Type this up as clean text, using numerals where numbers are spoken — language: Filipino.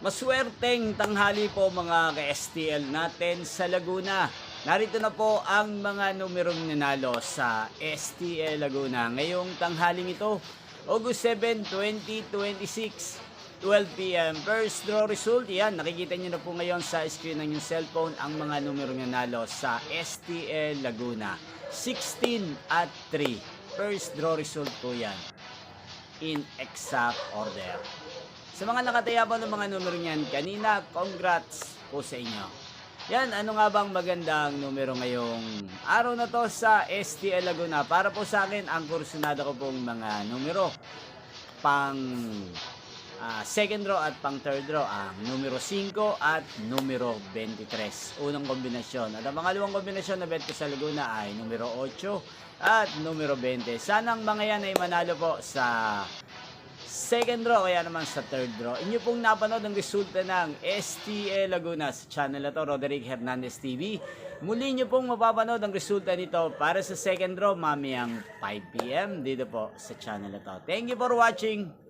Maswerteng tanghali po mga ka-STL natin sa Laguna. Narito na po ang mga numerong nanalo sa STL Laguna ngayong tanghaling ito, August 7, 2026, 12 p.m. First draw result, yan, nakikita nyo na po ngayon sa screen ng inyong cellphone ang mga numerong nanalo sa STL Laguna. 16 at 3. First draw result po yan. In exact order. Sa mga nakataya po ng mga numero niyan kanina, congrats po sa inyo. Yan, ano nga bang magandang numero ngayong araw na to sa STL Laguna? Para po sa akin, ang kursunada ko pong mga numero. Pang second draw at pang third draw, ang numero 5 at numero 23. Unang kombinasyon. At ang pangalawang kombinasyon na bet ko sa Laguna ay numero 8 at numero 20. Sanang mga yan ay manalo po sa second draw, kaya naman sa third draw. Inyo pong napanood ang resulta ng STL Laguna sa channel na to, Roderick Hernandez TV. Muli nyo pong mapapanood ang resulta nito para sa second draw mamayang 5 p.m. dito po sa channel na to. Thank you for watching.